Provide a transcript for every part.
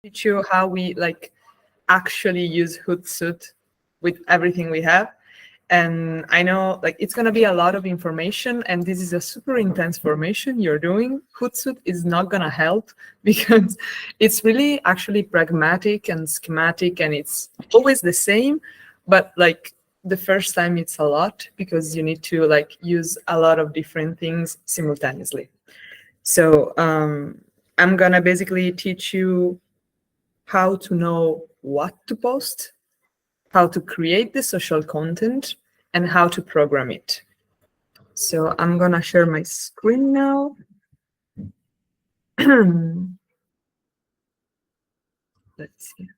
teach you how we like actually use Hootsuite with everything we have. And I know like it's gonna be a lot of information, and this is a super intense formation you're doing. Hootsuite is not gonna help because it's really actually pragmatic and schematic, and it's always the same, but like the first time it's a lot because you need to like use a lot of different things simultaneously. So I'm gonna basically teach you how to know what to post, how to create the social content, and how to program it. So I'm gonna share my screen now. Let's see.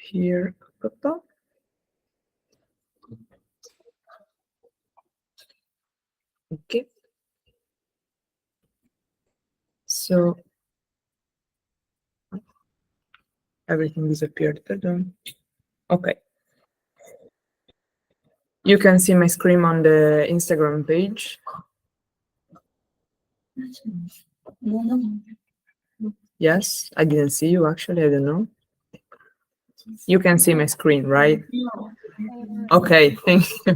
Here. Okay. So everything disappeared. Pardon. Okay. You can see my screen on the Instagram page. Yes, I didn't see you actually. I don't know. You can see my screen, right? Okay, thank you.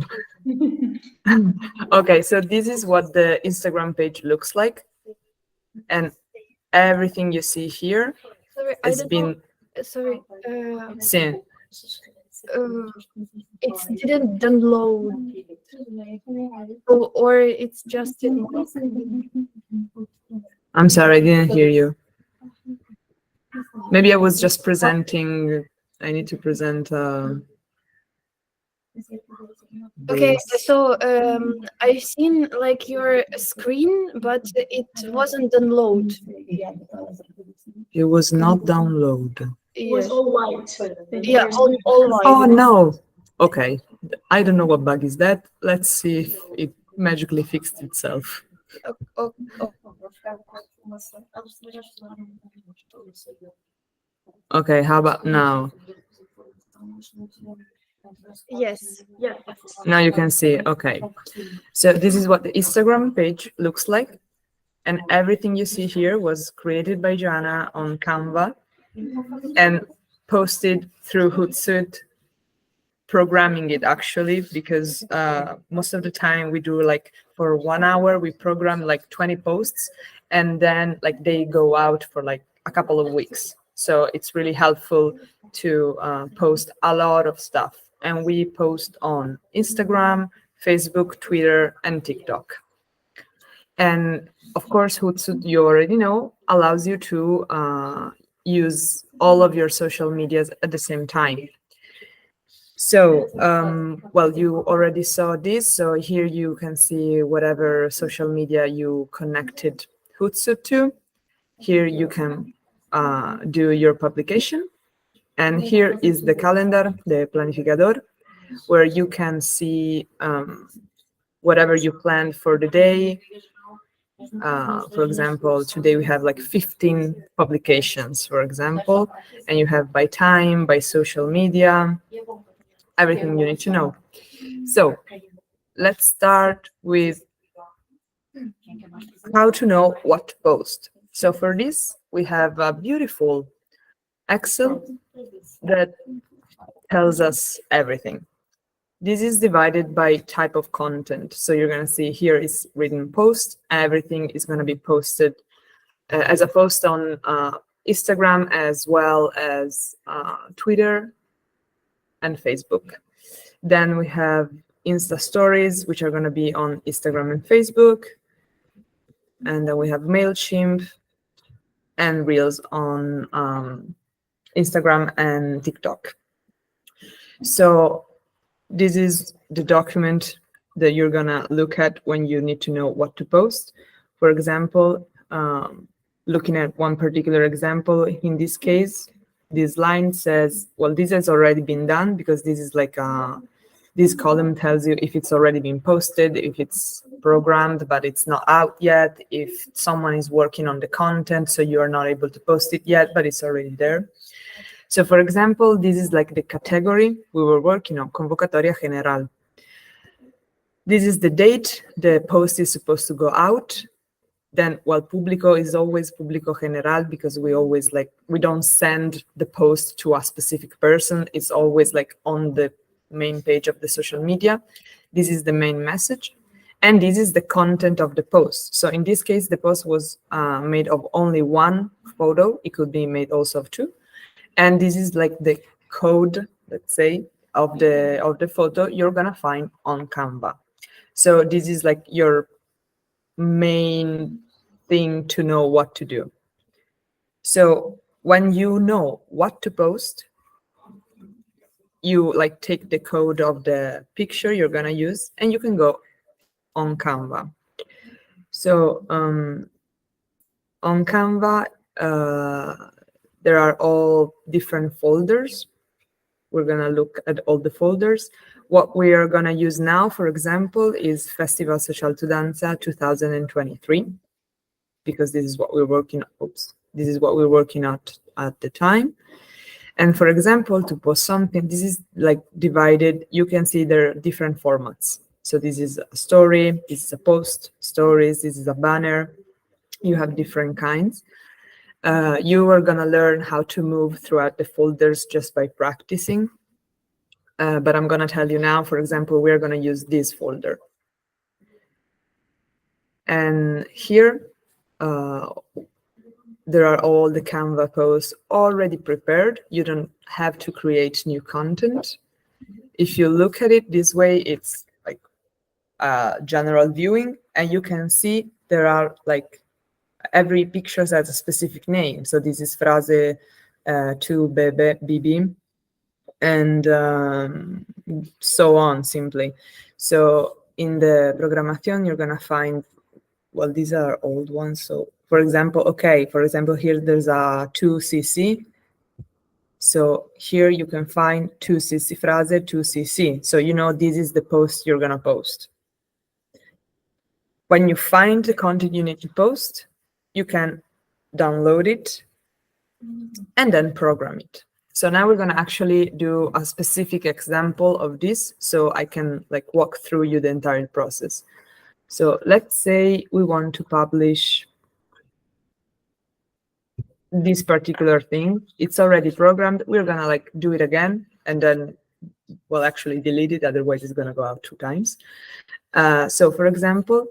Okay, so this is what the Instagram page looks like. And everything you see here has been seen. It didn't download, or it's just I'm sorry, I didn't hear you. Maybe I was just presenting. I need to present. okay. this. So I've seen like your screen, but it wasn't download. It was not download. It was all white. Yeah, all white. Oh no. Okay. I don't know what bug is that. Let's see if it magically fixed itself. Okay, how about now? Yes. Yeah. Now you can see. Okay. So this is what the Instagram page looks like. And everything you see here was created by Joanna on Canva and posted through Hootsuite, programming it actually, because most of the time we do like for 1 hour, we program like 20 posts, and then like they go out for like a couple of weeks. So it's really helpful to post a lot of stuff. And we post on Instagram, Facebook, Twitter, and TikTok. And of course, Hootsuite, you already know, allows you to use all of your social medias at the same time. So, well, you already saw this. So here you can see whatever social media you connected Hootsuite to. Here you can do your publication. And here is the calendar, the planificador, where you can see whatever you planned for the day. For example, today we have like 15 publications, for example, and you have by time, by social media, everything you need to know. So let's start with how to know what to post. So for this, we have a beautiful Excel that tells us everything. This is divided by type of content. So you're going to see here is written post. Everything is going to be posted as a post on Instagram, as well as Twitter and Facebook. Then we have Insta stories, which are going to be on Instagram and Facebook. And then we have MailChimp and Reels on Instagram and TikTok. So this is the document that you're gonna look at when you need to know what to post. For example, looking at one particular example, in this case, this line says, well, this has already been done, because this is like this column tells you if it's already been posted, if it's programmed but it's not out yet, if someone is working on the content so you are not able to post it yet but it's already there. So for example, this is like the category we were working on, Convocatoria General. This is the date the post is supposed to go out, Then, well, público is always público general, because we always we don't send the post to a specific person. It's always like on the main page of the social media. This is the main message. And this is the content of the post. So in this case, the post was made of only one photo. It could be made also of two. And this is like the code, let's say, of the photo you're gonna find on Canva. So this is like your main thing to know what to do. So when you know what to post, you like take the code of the picture you're gonna use, and you can go on Canva. So on Canva, there are all different folders. We're gonna look at all the folders. What we are gonna use now, for example, is Festival Social Tudanza 2023, because this is what we're working. This is what we're working at the time. And for example, to post something, this is like divided. You can see there are different formats. So this is a story, this is a post, stories, this is a banner. You have different kinds. You are gonna learn how to move throughout the folders just by practicing. But I'm gonna tell you now, for example, we're gonna use this folder. And here, there are all the Canva posts already prepared. You don't have to create new content. If you look at it this way, it's like general viewing, and you can see there are like every picture has a specific name. So this is frase to bebe, bibi, and so on, simply. So in the Formacion, you're gonna find, well, these are old ones. So for example, here there's a 2cc. So here you can find 2cc frase, 2cc. So you know this is the post you're gonna post. When you find the content you need to post, you can download it and then program it. So now we're gonna actually do a specific example of this, so I can like walk through you the entire process. So let's say we want to publish this particular thing. It's already programmed. We're gonna like do it again, and then we'll actually delete it. Otherwise, it's gonna go out 2 times. So for example,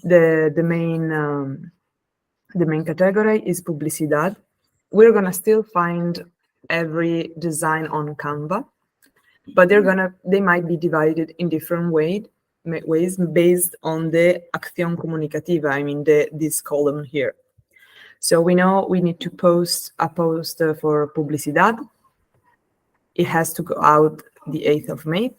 the main category is publicidad. We're gonna still find every design on Canva, but they might be divided in different ways based on the acción comunicativa. I mean this column here. So we know we need to post a post for publicidad. It has to go out the 8th of May.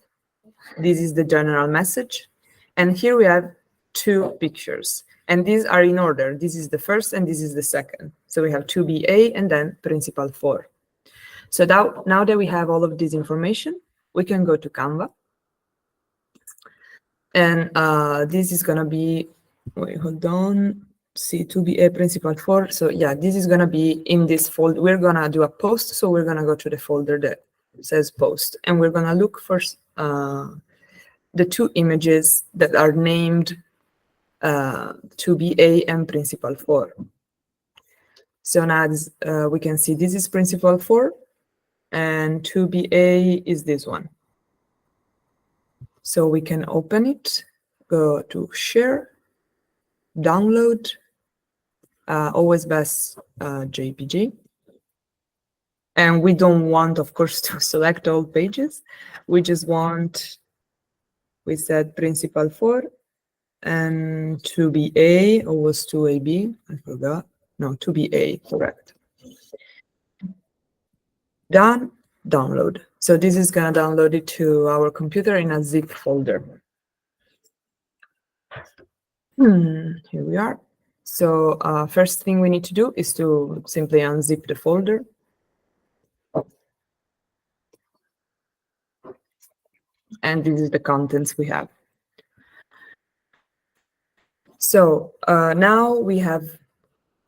This is the general message. And here we have 2 pictures. And these are in order. This is the first and this is the second. So we have 2BA and then principal 4. So now that we have all of this information, we can go to Canva. And this is going to be, wait, hold on. See, 2BA principal 4. So yeah, this is going to be in this folder. We're going to do a post. So we're going to go to the folder that says post. And we're going to look for the 2 images that are named 2BA and principal 4. So now we can see this is principal 4 and 2BA is this one. So we can open it, go to share, download, always best JPG. And we don't want, of course, to select all pages. We just want, we said principal 4 and 2BA, or was 2AB? I forgot. No, 2BA, correct. Done, download. So this is going to download it to our computer in a zip folder. Here we are. So first thing we need to do is to simply unzip the folder. And this is the contents we have. So now we have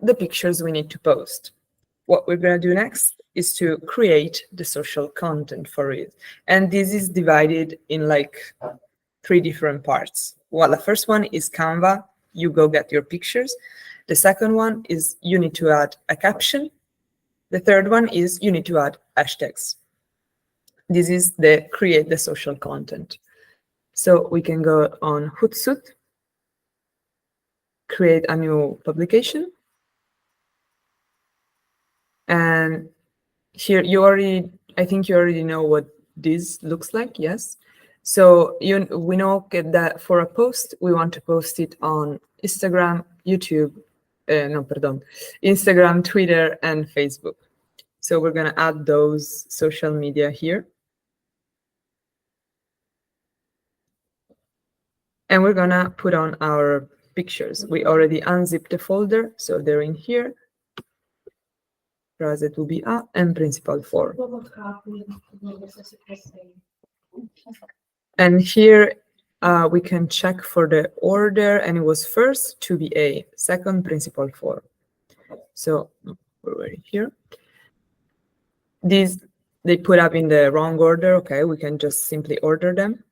the pictures we need to post. What we're going to do next is to create the social content for it. And this is divided in like 3 different parts. Well, the first one is Canva. you go get your pictures. The second one is you need to add a caption. The third one is you need to add hashtags. This is the create the social content. So we can go on Hootsuite, create a new publication. And here I think you already know what this looks like, yes? So we know that for a post, we want to post it on Instagram, Instagram, Twitter, and Facebook. So we're gonna add those social media here. And we're gonna put on our pictures. We already unzipped the folder, so they're in here. Frase to be A and principal 4. And here we can check for the order, and it was first to be A, second principal 4. So we're here. These they put up in the wrong order. Okay, we can just simply order them.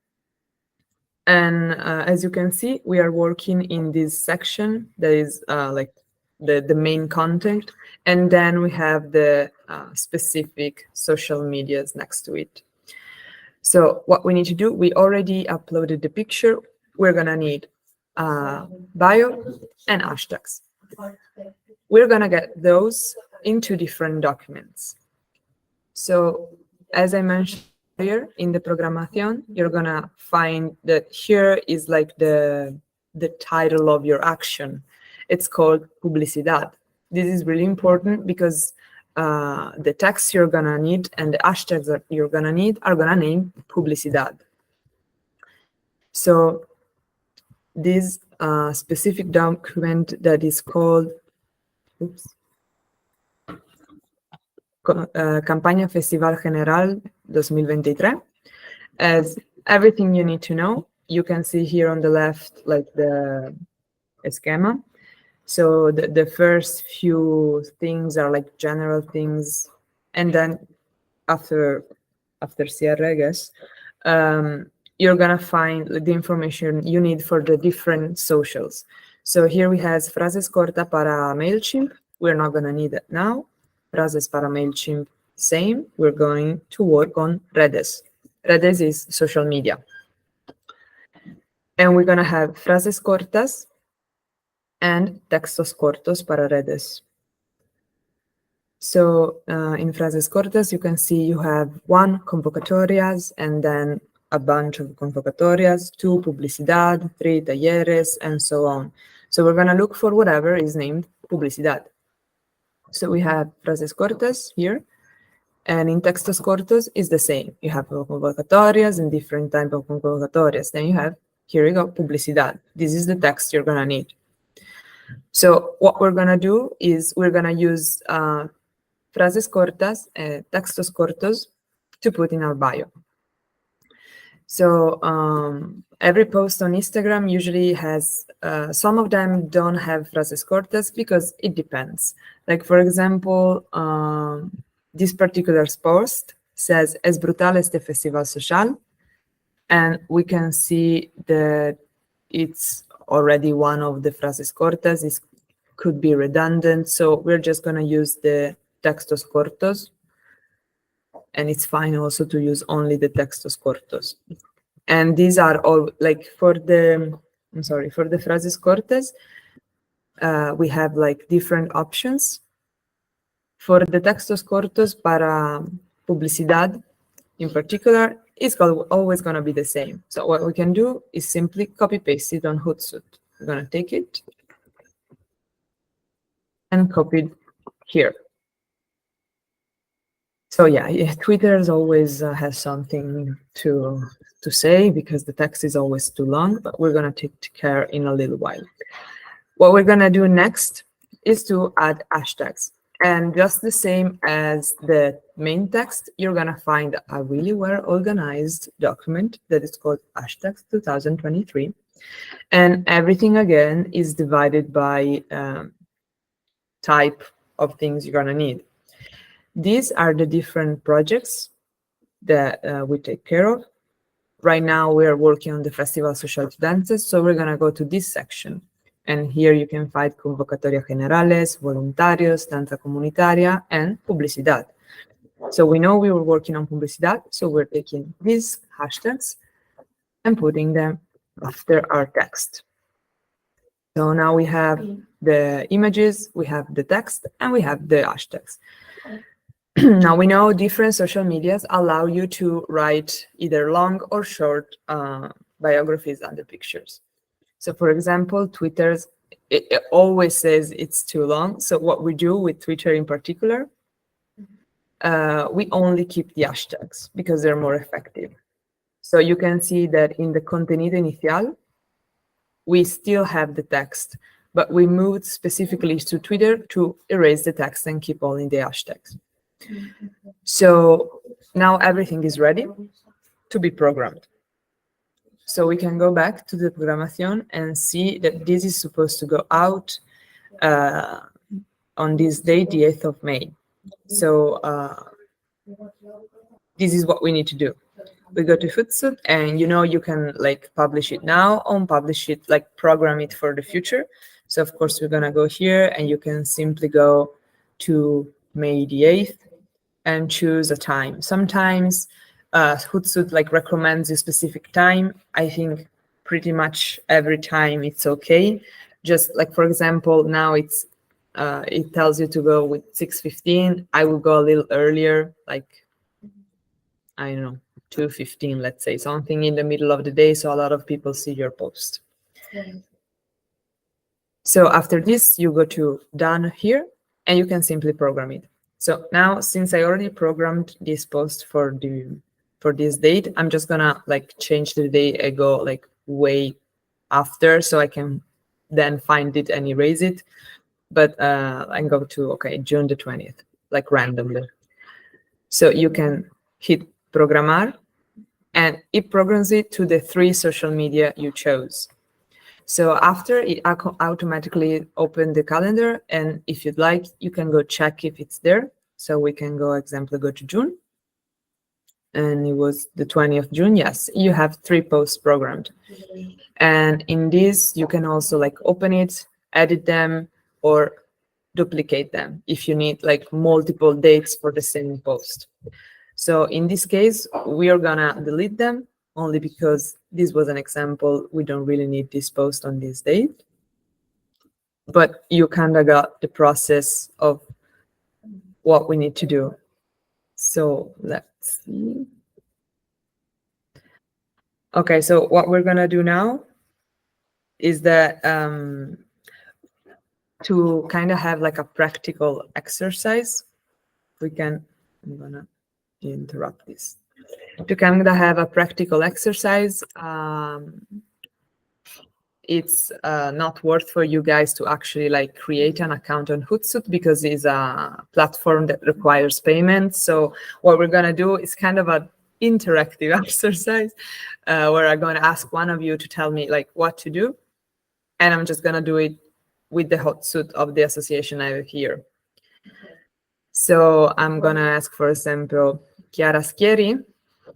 And as you can see, we are working in this section that is like the main content, and then we have the specific social medias next to it. So what we need to do, we already uploaded the picture. We're gonna need bio and hashtags. We're gonna get those into different documents. So as I mentioned earlier, in the Formacion, you're gonna find that here is like the title of your action. It's called publicidad. This is really important because the text you're gonna need and the hashtags that you're gonna need are gonna name publicidad. So this specific document that is called Campaña Festival General 2023 as everything you need to know. You can see here on the left like the schema. So the first few things are like general things, and then after cierre, I guess, you're gonna find the information you need for the different socials. So here we have frases corta para MailChimp. We're not gonna need it now. Frases para MailChimp, same. We're going to work on redes. Redes is social media. And we're gonna have frases cortas and textos cortos para redes. So in frases cortas, you can see you have 1 convocatorias and then a bunch of convocatorias, 2 publicidad, 3 talleres, and so on. So we're going to look for whatever is named publicidad. So we have frases cortas here, and in textos cortos is the same. You have convocatorias and different type of convocatorias. Then you have, here we go, publicidad. This is the text you're going to need. So what we're going to do is we're going to use frases cortas, textos cortos, to put in our bio. So every post on Instagram usually has, some of them don't have frases cortas because it depends. Like, for example, this particular post says, es brutal este festival social. And we can see that it's already one of the frases cortas. It could be redundant. So we're just going to use the textos cortos. And it's fine also to use only the textos cortos. And these are all, like, for the frases cortas, we have like different options. For the textos cortos para publicidad in particular, it's always going to be the same. So what we can do is simply copy paste it on Hootsuite. We're going to take it and copy it here. So yeah, Twitter always has something to say because the text is always too long, but we're going to take care in a little while. What we're going to do next is to add hashtags. And just the same as the main text, you're going to find a really well-organized document that is called Hashtags 2023. And everything, again, is divided by type of things you're going to need. These are the different projects that we take care of. Right now, we are working on the Festival Social Tudanzas, so we're going to go to this section. And here you can find convocatorias generales, voluntarios, danza comunitaria, and publicidad. So we know we were working on publicidad, so we're taking these hashtags and putting them after our text. So now we have the images, we have the text, and we have the hashtags. Now we know different social medias allow you to write either long or short biographies under pictures. So for example, Twitter's, it always says it's too long. So what we do with Twitter in particular, we only keep the hashtags because they're more effective. So you can see that in the contenido inicial, we still have the text, but we moved specifically to Twitter to erase the text and keep only the hashtags. So now everything is ready to be programmed. So we can go back to the Formacion and see that this is supposed to go out on this day, the 8th of May. So this is what we need to do. We go to Hootsuite, and you can like publish it now or publish it, like program it for the future. So of course we're gonna go here, and you can simply go to May the 8th and choose a time. Sometimes Hootsuite like recommends a specific time. I think pretty much every time it's okay. Just like, for example, now it's it tells you to go with 6:15. I will go a little earlier, like, I don't know, 2:15, let's say, something in the middle of the day, so a lot of people see your post. So after this, you go to done here, and you can simply program it. So now, since I already programmed this post for this date, I'm just gonna like change the day I go like way after, so I can then find it and erase it. But I go to June the 20th, like randomly. So you can hit programar, and it programs it to the 3 social media you chose. So after, it automatically open the calendar, and if you'd like, you can go check if it's there. So we can go, example, go to June, and it was the 20th of June. Yes, you have 3 posts programmed. And in this, you can also like open it, edit them, or duplicate them if you need like multiple dates for the same post. So in this case, we are gonna delete them only because this was an example. We don't really need this post on this date. But you kind of got the process of what we need to do. So let's see. Okay, so what we're gonna do now is that to kind of have like a practical exercise, I'm gonna interrupt this. To kind of have a practical exercise, it's not worth for you guys to actually like create an account on Hootsuite because it's a platform that requires payment. So what we're gonna do is kind of an interactive exercise where I'm gonna ask one of you to tell me like what to do, and I'm just gonna do it with the Hootsuite of the association I have here. So I'm gonna ask, for example, Chiara Schieri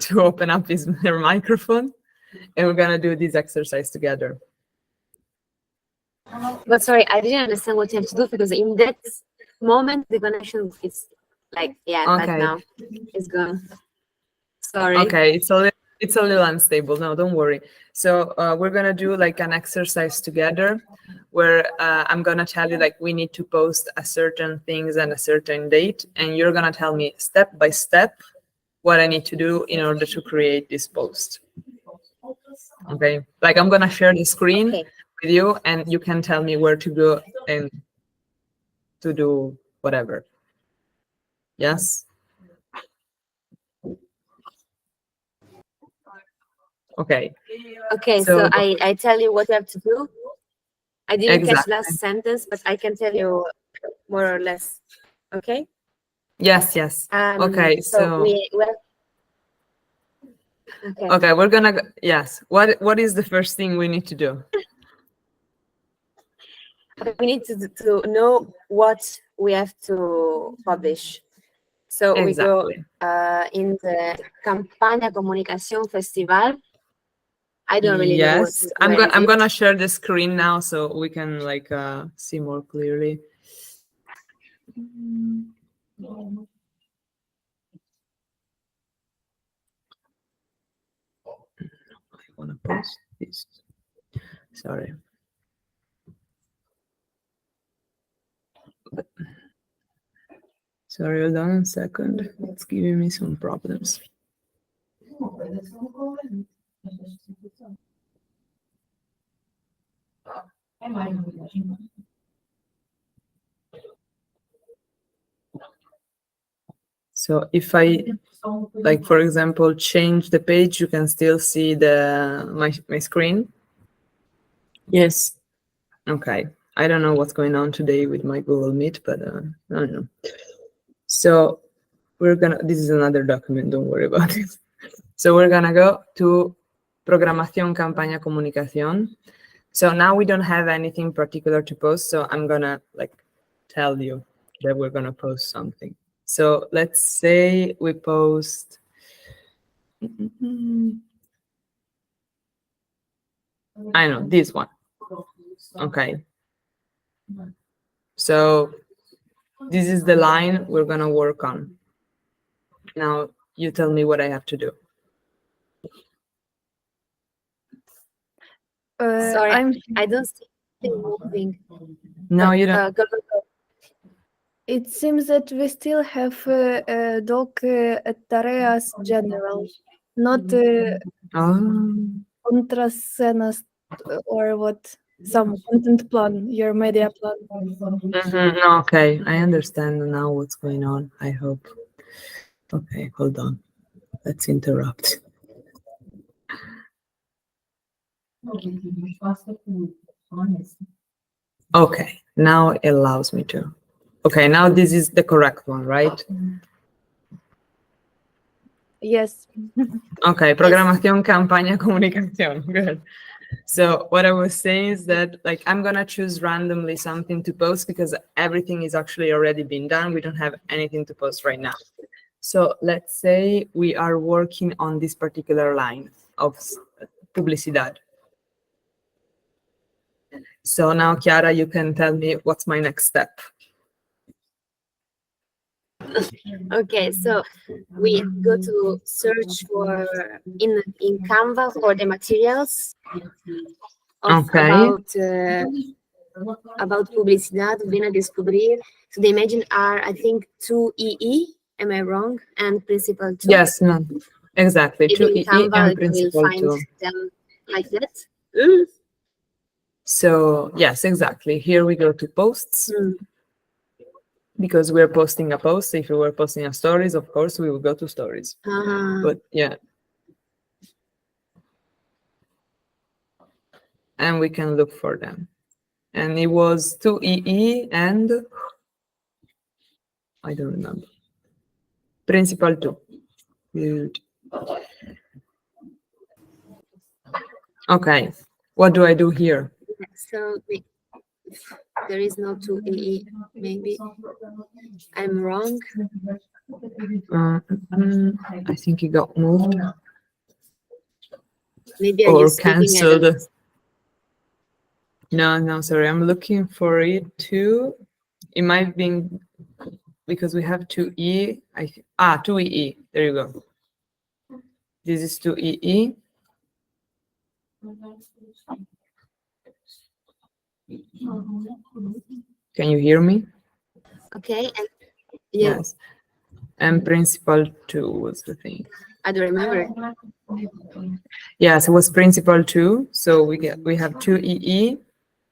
to open up her microphone, and we're gonna do this exercise together. But sorry, I didn't understand what you have to do because in that moment the connection is like, yeah, Okay. but now it's gone. Sorry. Okay, it's a little unstable. No, don't worry. So we're gonna do like an exercise together where I'm gonna tell you like we need to post a certain things and a certain date, and you're gonna tell me step by step what I need to do in order to create this post. Okay, like I'm gonna share the screen with you, and you can tell me where to go and to do whatever. Yes. Okay. Okay, so I tell you what you have to do. I didn't catch Exactly. last sentence, but I can tell you more or less. Okay? Yes, yes. Okay, so we have... Okay, we're gonna yes. What is the first thing we need to do? We need to know what we have to publish. So Exactly. we go in the Campagna Comunicación Festival I don't really know. Yes, I'm gonna share the screen now so we can like see more clearly. I wanna post this. Sorry. Sorry, hold on a second. It's giving me some problems. So if I, like, for example, change the page, you can still see my screen. Yes. Okay. I don't know what's going on today with my Google Meet, but I don't know. So this is another document, don't worry about it. So we're gonna go to Programación, Campaña, Comunicación. So now we don't have anything particular to post, so I'm gonna like tell you that we're gonna post something. So let's say we post, I know, this one. Okay. So this is the line we're gonna work on. Now you tell me what I have to do. Sorry, I'm. I don't see anything moving. No, you don't. Go. It seems that we still have doc tareas general, not contrascenas or what, some content plan, your media plan. No, okay, I understand now what's going on. I hope. Okay, hold on. Let's interrupt. Okay, now it allows me to. Okay, now this is the correct one, right? Yes. Okay, programación, campaña, comunicación. Good. So what I was saying is that like I'm gonna choose randomly something to post because everything is actually already been done. We don't have anything to post right now. So let's say we are working on this particular line of publicidad. So now, Chiara, you can tell me what's my next step. Okay, so we go to search for in Canva for the materials of, Okay. about publicidad, ven a descubrir. So the imagine are, I think, 2EE. Am I wrong? And principal 2. Yes, no, exactly. Maybe 2EE in Canva and you principal will find 2. them like that. So yes, exactly. Here we go to posts. Because we're posting a post. If we were posting a stories, of course, we would go to stories. But yeah. And we can look for them. And it was 2EE and I don't remember. Principal 2. Good. Okay. What do I do here? So there is no 2EE. Maybe I'm wrong. I think it got moved. Maybe or cancelled. No, sorry. I'm looking for it too. It might be because we have 2E. 2EE. There you go. This is 2EE. Can you hear me? Okay. And Yes. And principal 2 was the thing. I don't remember. Yes, it was principal 2. So we have 2EE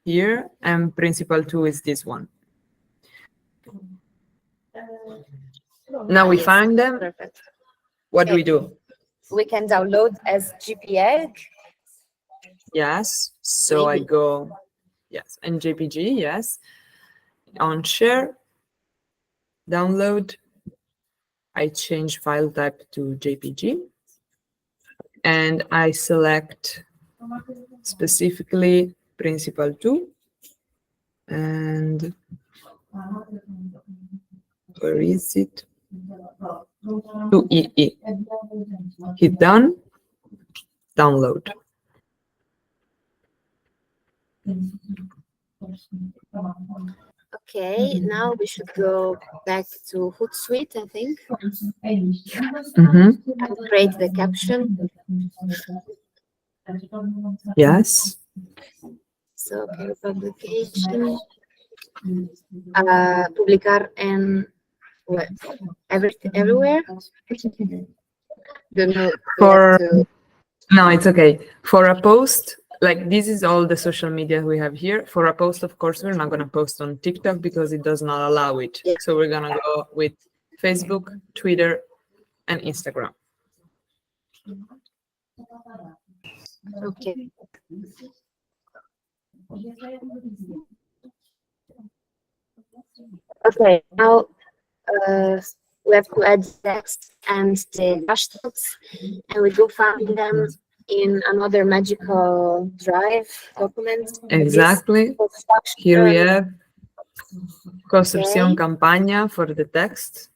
here, and principal 2 is this one. Now we find them. Perfect. What do we do? We can download as JPEG. Yes. So Maybe. I go, yes, and JPG, yes. On share, download. I change file type to JPG. And I select specifically principal 2. And where is it? 2EE. Hit done. Download. Okay, now we should go back to Hootsuite, I think, Mhm. and create the caption. Yes. So, okay, publication, publicar en what? Everywhere. Don't know. We have For to. No, it's okay. For a post, like this is all the social media we have here. For a post, of course, we're not going to post on TikTok because it does not allow it. Yeah. So we're going to go with Facebook, Twitter, and Instagram. Okay. Okay. Now we have to add text and the hashtags, and we go find them in another magical drive document. Exactly. This Here we construction, have Construcción okay. Campaña for the text.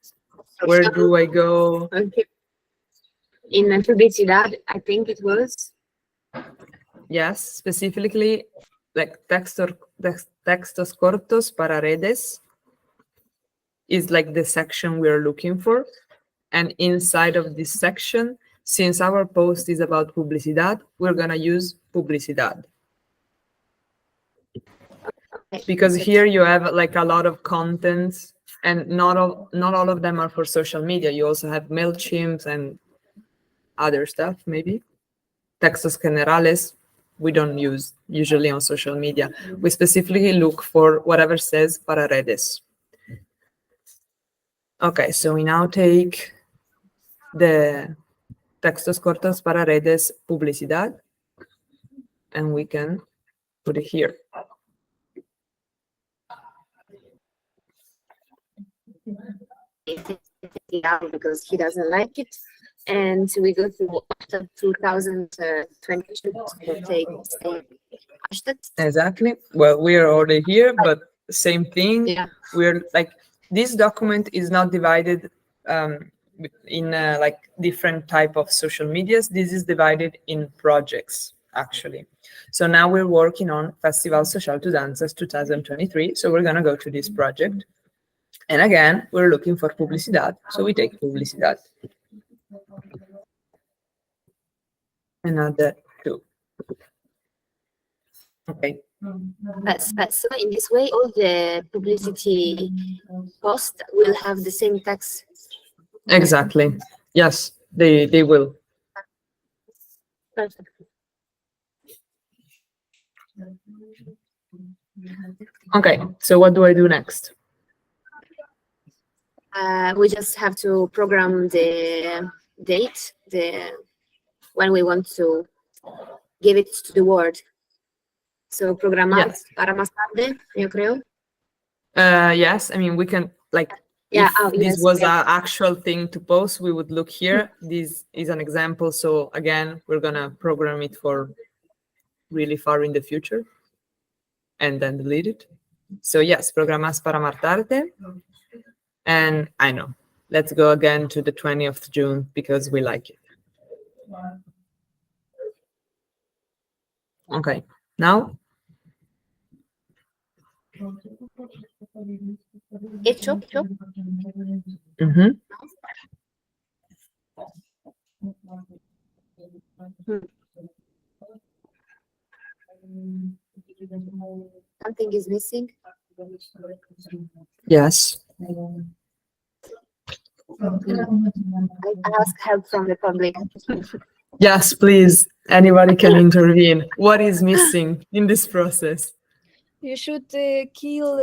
Where do I go? Okay. In publicidad, I think it was. Yes, specifically like textos cortos para redes is like the section we're looking for. And inside of this section, since our post is about publicidad, we're gonna use publicidad. Okay. Because here you have like a lot of content, and not all of them are for social media. You also have MailChimp and other stuff, maybe. Textos generales, we don't use usually on social media. We specifically look for whatever says para redes. Okay, so we now take the textos cortos para redes publicidad, and we can put it here. Yeah, because he doesn't like it. And we go to after 2020 to take hashtags. Exactly. Well, we are already here, but same thing. Yeah. We're like, this document is not divided in like different type of social medias. This is divided in projects, actually. So now we're working on Festival Social Tudanzas 2023. So we're gonna go to this project. And again, we're looking for publicidad. So we take publicidad. Another two. Okay. So in this way, all the publicity posts will have the same text. Exactly. Yes, they will. Perfect. Okay, so what do I do next? We just have to program the date, when we want to give it to the word. So programar Yes. para más tarde, yo creo. Yes, I mean, we can, like, Yeah, if this yes, was yeah. an actual thing to post, we would look here. This is an example. So again, we're gonna program it for really far in the future and then delete it. So yes, programas para más tarde. And I know, let's go again to the 20th of June because we like it. Okay, now. Hecho. Mhm. Something is missing. Yes. I ask help from the public. Yes, please. Anybody can intervene. What is missing in this process? You should kill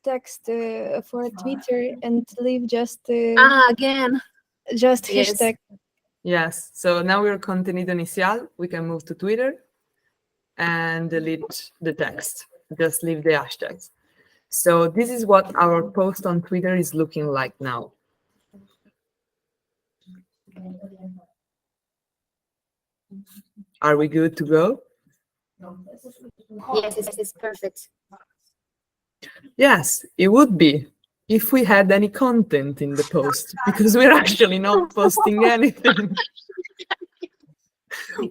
text for Twitter and leave just Again. just Yes. hashtag. Yes. So now we're contenido inicial. We can move to Twitter and delete the text. Just leave the hashtags. So this is what our post on Twitter is looking like now. Are we good to go? Yes, it's perfect. Yes, it would be if we had any content in the post, because we're actually not posting anything.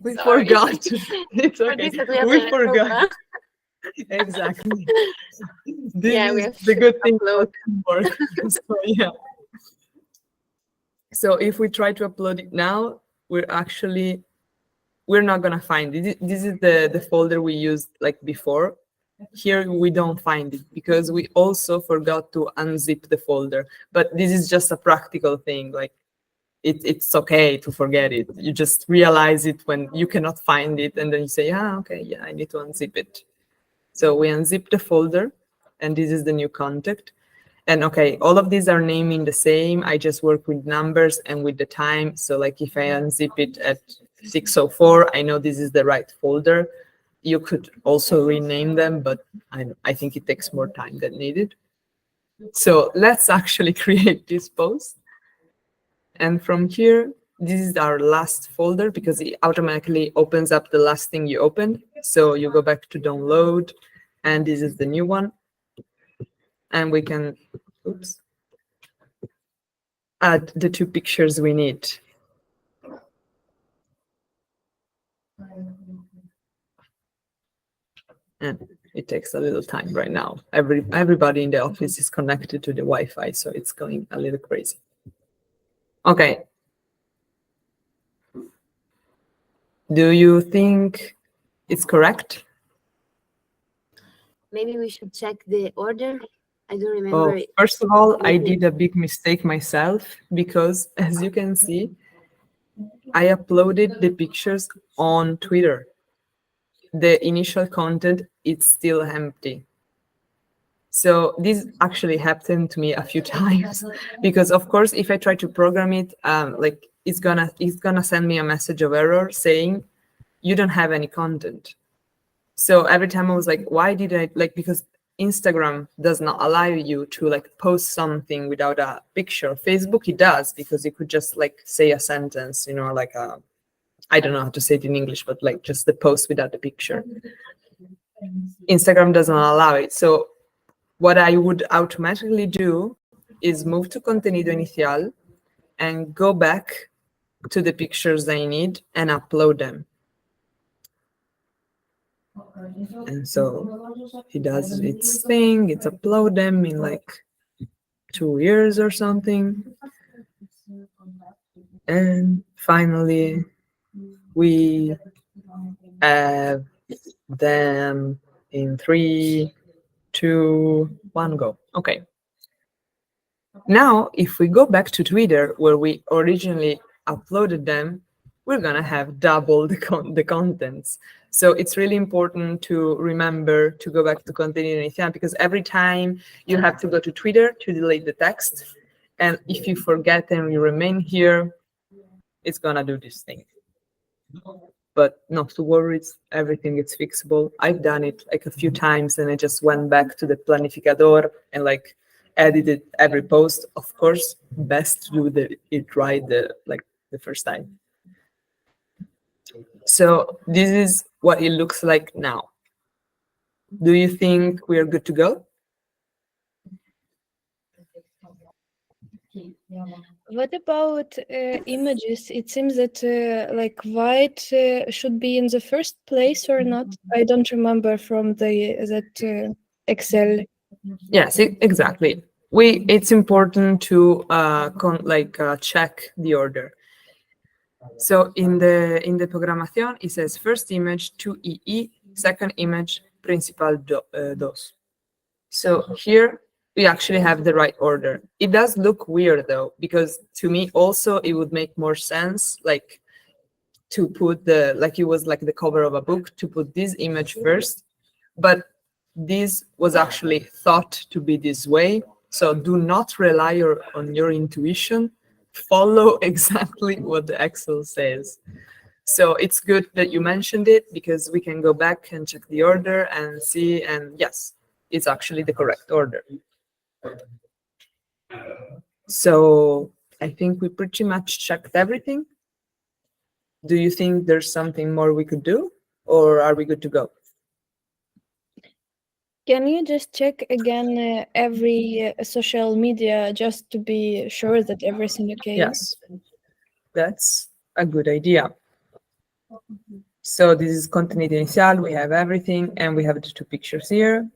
We Sorry. forgot. It's For okay. this that we have We a forgot. Exactly. This Yeah, we is have the to good thing upload. about teamwork. So, yeah. So if we try to upload it now, we're not gonna find it. This is the folder we used like before. Here we don't find it because we also forgot to unzip the folder. But this is just a practical thing. Like it's okay to forget it. You just realize it when you cannot find it, and then you say, okay, yeah, I need to unzip it. So we unzip the folder, and this is the new contact. And okay, all of these are naming the same. I just work with numbers and with the time. So like if I unzip it at 6:04, I know this is the right folder. You could also rename them, but I think it takes more time than needed. So let's actually create this post. And from here, this is our last folder because it automatically opens up the last thing you opened. So you go back to download, and this is the new one. And we can, oops, add the two pictures we need. And it takes a little time right now. Everybody in the office is connected to the Wi-Fi, so it's going a little crazy. Okay. Do you think it's correct? Maybe we should check the order. I don't remember. First of all, I did a big mistake myself because, as you can see, I uploaded the pictures on Twitter. The initial content is still empty. So this actually happened to me a few times because, of course, if I try to program it, like it's gonna send me a message of error saying you don't have any content. So every time I was like, why did I because Instagram does not allow you to like post something without a picture. Facebook it does because you could just like say a sentence, like I don't know how to say it in English, but like just the post without the picture. Instagram doesn't allow it. So what I would automatically do is move to contenido inicial and go back to the pictures I need and upload them. And so he does its thing, it's upload them in like 2 years or something. And finally, we have them in 3, 2, 1, go. Okay. Now, if we go back to Twitter, where we originally uploaded them, we're gonna have double the contents. So it's really important to remember to go back to contenido inicial because every time you have to go to Twitter to delete the text, and if you forget and you remain here, it's gonna do this thing. But not to worry, everything is fixable. I've done it like a few times, and I just went back to the planificador and like edited every post. Of course, best to do it right the first time. So this is what it looks like now. Do you think we are good to go? What about images? It seems that like white should be in the first place or not. I don't remember from that Excel. Yes, exactly. It's important to check the order. So in the Formacion, it says first image 2EE, second image principal dos. So here we actually have the right order. It does look weird though, because to me also it would make more sense like to put it was like the cover of a book to put this image first, but this was actually thought to be this way. So do not rely on your intuition. Follow exactly what the Excel says. So it's good that you mentioned it because we can go back and check the order and see, and yes, it's actually the correct order. So I think we pretty much checked everything. Do you think there's something more we could do, or are we good to go? Can you just check again every social media just to be sure that everything okay? Yes, that's a good idea. So this is content initial, we have everything, and we have the two pictures here.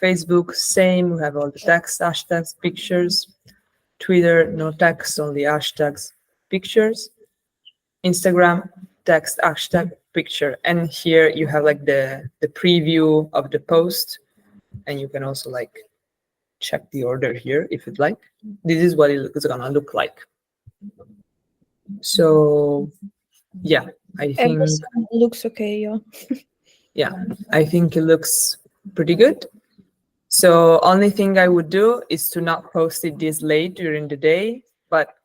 Facebook, same, we have all the text, hashtags, pictures. Twitter, no text, only hashtags, pictures. Instagram, text, hashtag, picture. And here you have like the preview of the post, and you can also like check the order here if you'd like. This is what it's gonna look like. So yeah, I think Everything looks okay, yeah. yeah, I think it looks pretty good. So only thing I would do is to not post it this late during the day, but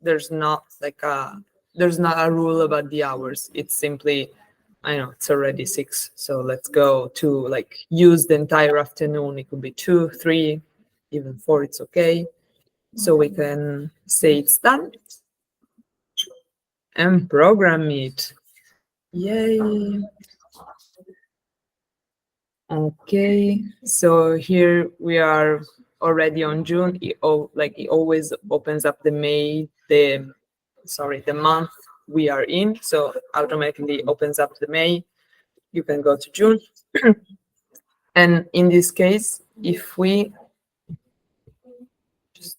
there's not a rule about the hours. It's simply, I know it's already 6, so let's go to like use the entire afternoon. It could be 2, 3, even 4, it's okay. So we can say it's done and program it. Yay. Okay, so here we are already on June. It always opens up the month we are in, so automatically opens up the May. You can go to June. And in this case, if we just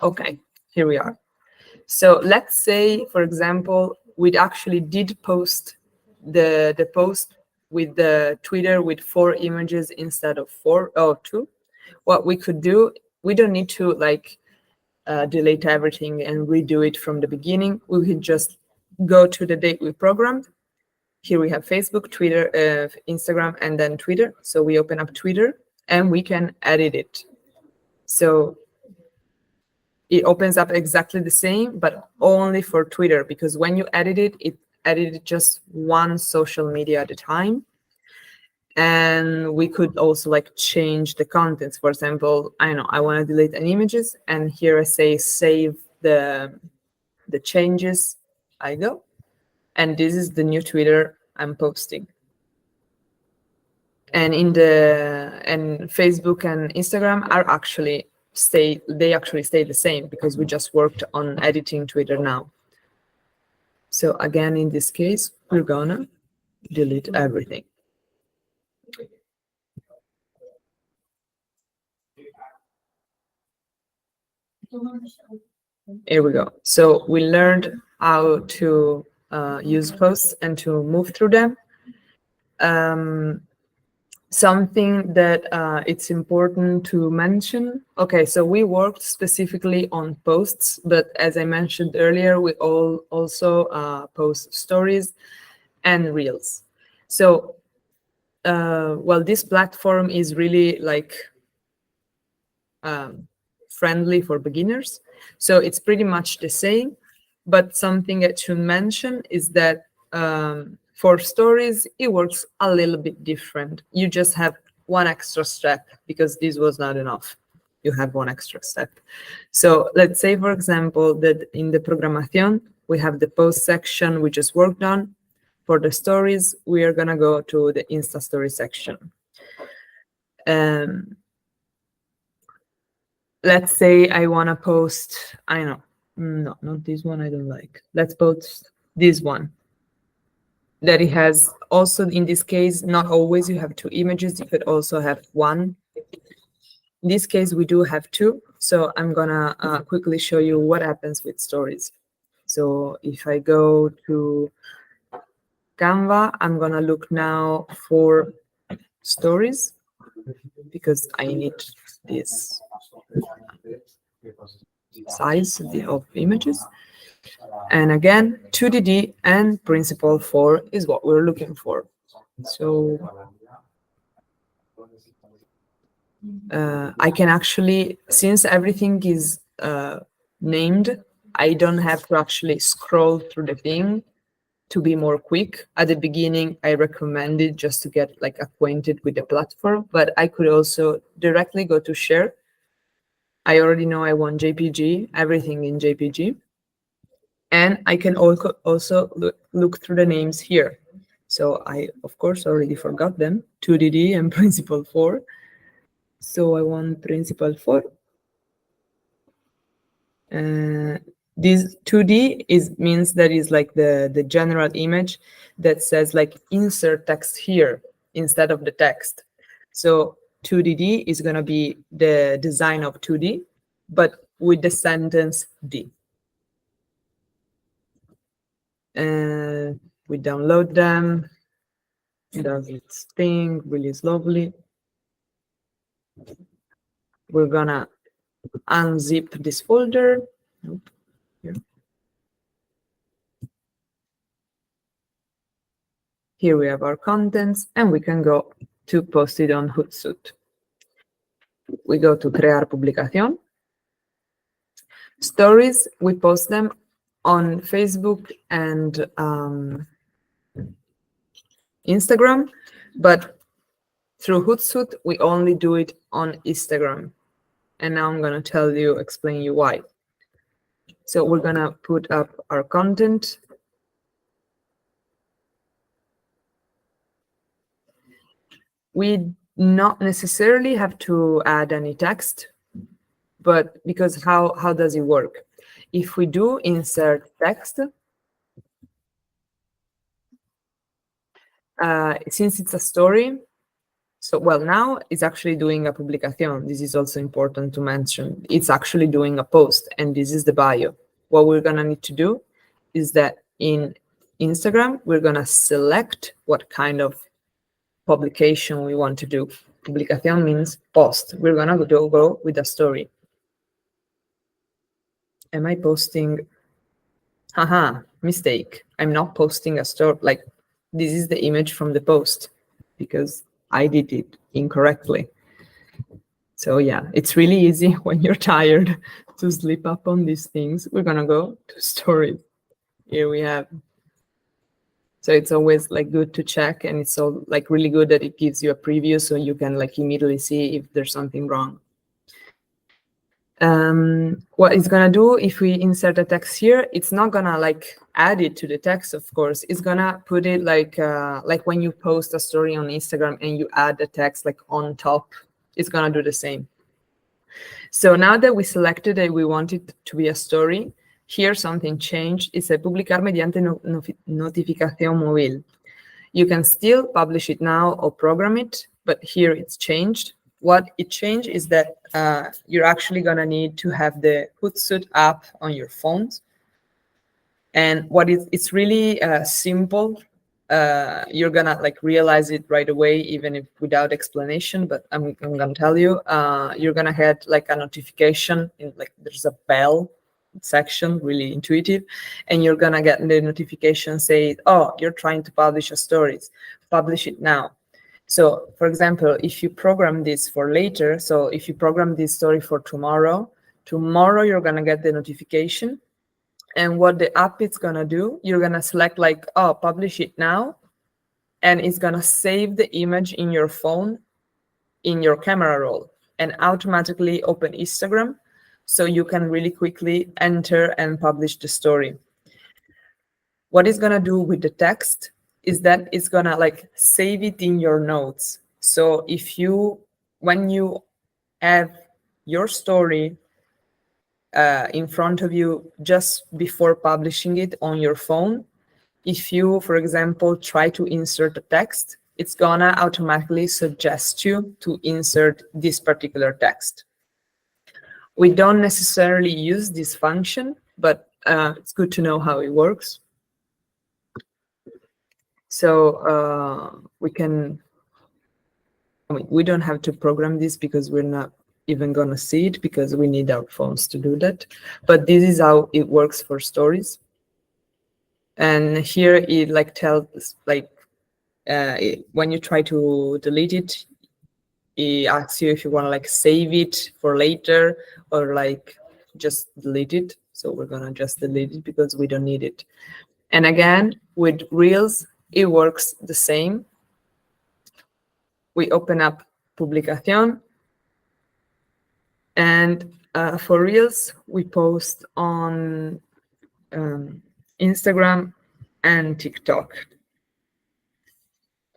okay, here we are. So let's say, for example, we actually did post the post with the Twitter with 4 images instead of 2. What we could do, we don't need to like delete everything and redo it from the beginning. We could just go to the date we programmed. Here we have Facebook, Twitter, Instagram, and then Twitter. So we open up Twitter and we can edit it. So it opens up exactly the same, but only for Twitter, because when you edit it, it edited just one social media at a time. And we could also like change the contents. For example, I don't know, I want to delete an images, and here I say save the changes. I go, and this is the new Twitter I'm posting. And Facebook and Instagram are actually stay the same, because we just worked on editing Twitter now. So again, in this case, we're gonna delete everything. Here we go. So we learned how to use posts and to move through them. Something that it's important to mention. Okay, so we worked specifically on posts, but as I mentioned earlier, we also post stories and reels. So, well, this platform is really like friendly for beginners. So it's pretty much the same, but something that should mention is that for stories, it works a little bit different. You just have one extra step, because this was not enough. You have one extra step. So let's say, for example, that in the Formacion, we have the post section we just worked on. For the stories, we are gonna go to the Insta story section. Let's say I wanna post, I know, no, not this one, I don't like. Let's post this one. That it has also, in this case, not always you have 2 images, you could also have 1. In this case, we do have 2. So I'm gonna quickly show you what happens with stories. So if I go to Canva, I'm gonna look now for stories, because I need this size of images. And again, 2DD and principle 4 is what we're looking for. So I can actually, since everything is named, I don't have to actually scroll through the thing to be more quick. At the beginning, I recommend it just to get like acquainted with the platform, but I could also directly go to share. I already know I want JPG, everything in JPG. And I can also look through the names here. So I, of course, already forgot them, 2DD and principle 4. So I want principle 4. This 2D means that is like the general image that says like insert text here instead of the text. So 2DD is going to be the design of 2D, but with the sentence D. We download them. It does its thing really slowly. We're gonna unzip this folder. Nope. Here we have our contents, and we can go to post it on Hootsuite. We go to crear publicación. Stories, we post them on Facebook and Instagram, but through Hootsuite, we only do it on Instagram. And now I'm going to explain you why. So we're going to put up our content. We not necessarily have to add any text, but because how does it work? If we do insert text, since it's a story, so well, now it's actually doing a publicación. This is also important to mention. It's actually doing a post, and this is the bio. What we're gonna need to do is that in Instagram, we're gonna select what kind of publication we want to do. Publicación means post. We're gonna go with a story. Am I posting? Haha, mistake. I'm not posting a story. Like, this is the image from the post because I did it incorrectly. So yeah, it's really easy when you're tired to slip up on these things. We're gonna go to stories. Here we have. So it's always like good to check, and it's so like really good that it gives you a preview so you can like immediately see if there's something wrong. What it's gonna do if we insert a text here, it's not gonna like add it to the text, of course. It's gonna put it like when you post a story on Instagram and you add the text like on top, it's gonna do the same. So now that we selected that we want it to be a story, here something changed. It said publicar mediante notificación móvil. You can still publish it now or program it, but here it's changed. What it changed is that you're actually gonna need to have the Hootsuite app on your phones. And it's really simple. You're gonna like realize it right away, even if without explanation, but I'm gonna tell you, you're gonna get like a notification in like there's a bell section, really intuitive, and you're gonna get the notification say, oh, you're trying to publish a story, publish it now. So for example, if you program this for later, so if you program this story for tomorrow you're gonna get the notification. And what the app is gonna do, you're gonna select like, oh, publish it now, and it's gonna save the image in your phone in your camera roll and automatically open Instagram, so you can really quickly enter and publish the story. What it's gonna do with the text is that it's gonna like save it in your notes. So when you have your story in front of you just before publishing it on your phone, if you, for example, try to insert a text, it's gonna automatically suggest you to insert this particular text. We don't necessarily use this function, but it's good to know how it works. So we don't have to program this because we're not even gonna see it because we need our phones to do that. But this is how it works for stories. And here it like tells like when you try to delete it, it asks you if you want to like save it for later or like just delete it. So we're gonna just delete it because we don't need it. And again, with Reels, it works the same. We open up Publicación, and for Reels, we post on Instagram and TikTok.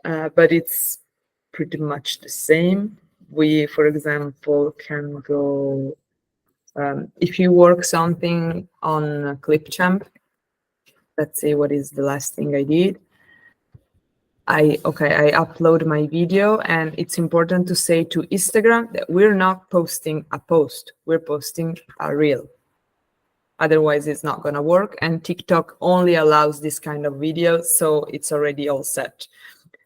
But it's pretty much the same. We, for example, can go If you work something on Clipchamp, let's see what is the last thing I did. I upload my video, and it's important to say to Instagram that we're not posting a post, we're posting a reel. Otherwise, it's not going to work. And TikTok only allows this kind of video, so it's already all set.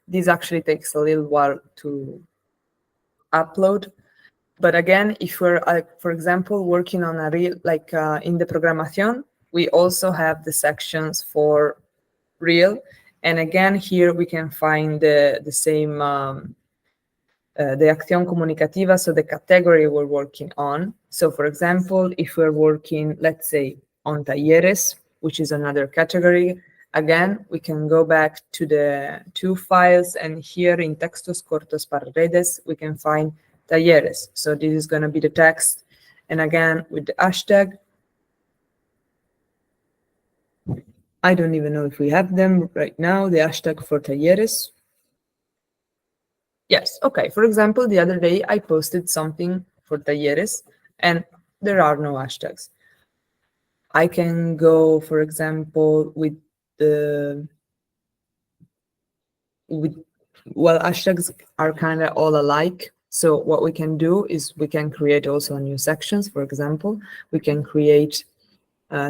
This actually takes a little while to upload. But again, if we're, for example, working on a reel, like in the Formacion, we also have the sections for reel. And again, here we can find the same, the acción comunicativa, so the category we're working on. So for example, if we're working, let's say, on talleres, which is another category, again, we can go back to the two files, and here in textos cortos para redes, we can find talleres. So this is going to be the text. And again, with the hashtag, I don't even know if we have them right now, the hashtag for talleres. Yes, okay. For example, the other day I posted something for talleres and there are no hashtags. I can go, for example, well, hashtags are kind of all alike. So what we can do is we can create also new sections. For example, we can create,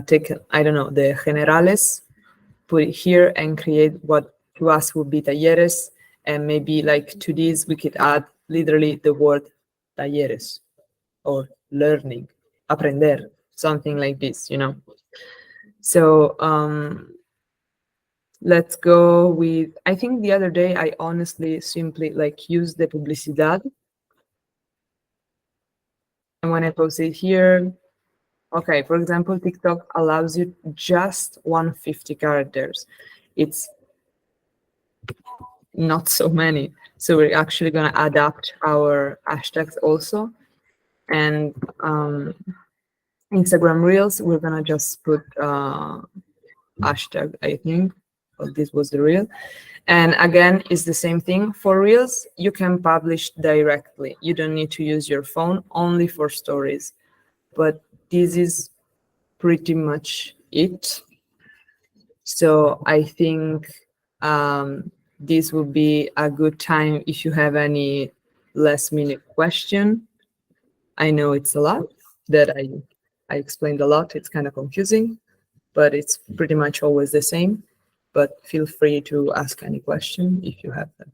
take, I don't know, the generales, put it here and create what to us would be talleres. And maybe like to this, we could add literally the word talleres or learning, aprender, something like this, you know. So let's go with, I think the other day I honestly simply like used the publicidad. And when I post it here, okay, for example, TikTok allows you just 150 characters. It's not so many. So we're actually going to adapt our hashtags also. And Instagram Reels, we're going to just put hashtag, I think. Well, this was the reel. And again, it's the same thing. For Reels, you can publish directly. You don't need to use your phone, only for stories. But this is pretty much it. So I think this would be a good time if you have any last minute question. I know it's a lot that I explained a lot. It's kind of confusing, but it's pretty much always the same. But feel free to ask any question if you have them.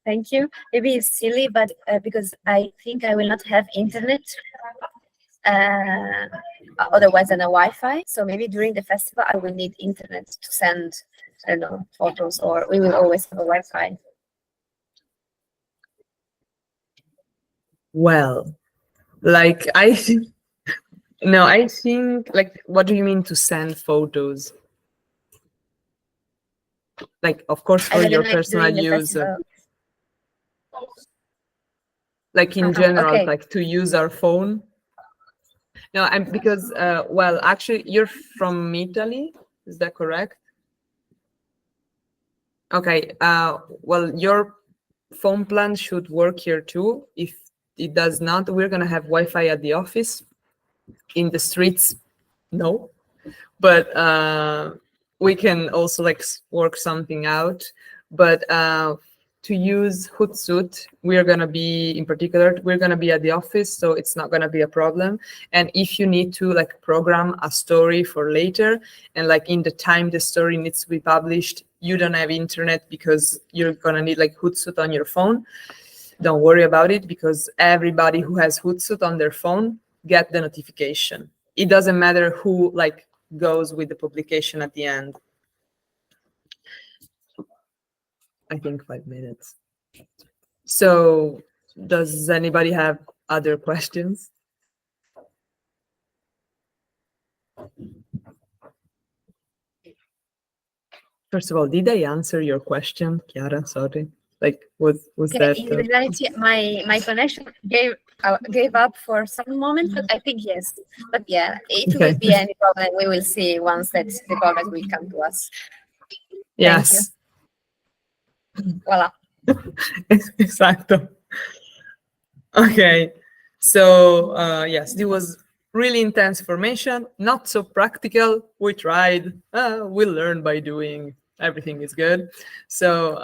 Thank you. Maybe it's silly, but because I think I will not have internet otherwise than a Wi-Fi. So maybe during the festival, I will need internet to send, I don't know, photos, or we will always have a Wi-Fi. Well, like I think, no, I think, like, what do you mean to send photos? Like, of course, for your personal use. Like in general, okay. like to use our phone. No, because, well, actually, you're from Italy. Is that correct? Okay. Well, your phone plan should work here too. If it does not, we're going to have Wi-Fi at the office. In the streets, no. But we can also like work something out. But to use Hootsuite, we're going to be, in particular, we're going to be at the office, so it's not going to be a problem. And if you need to like program a story for later, and like in the time the story needs to be published, you don't have internet because you're going to need like Hootsuite on your phone, don't worry about it, because everybody who has Hootsuite on their phone get the notification. It doesn't matter who like goes with the publication at the end. I think 5 minutes. So does anybody have other questions? First of all, did I answer your question, Chiara? Sorry. Like, was that? In reality, my connection gave up for some moment, but I think yes. But yeah, it will be any problem. We will see once that the problem will come to us. Yes. Voila. Exacto. Okay. So yes, it was really intense formation, not so practical. We tried. We learned by doing. Everything is good. So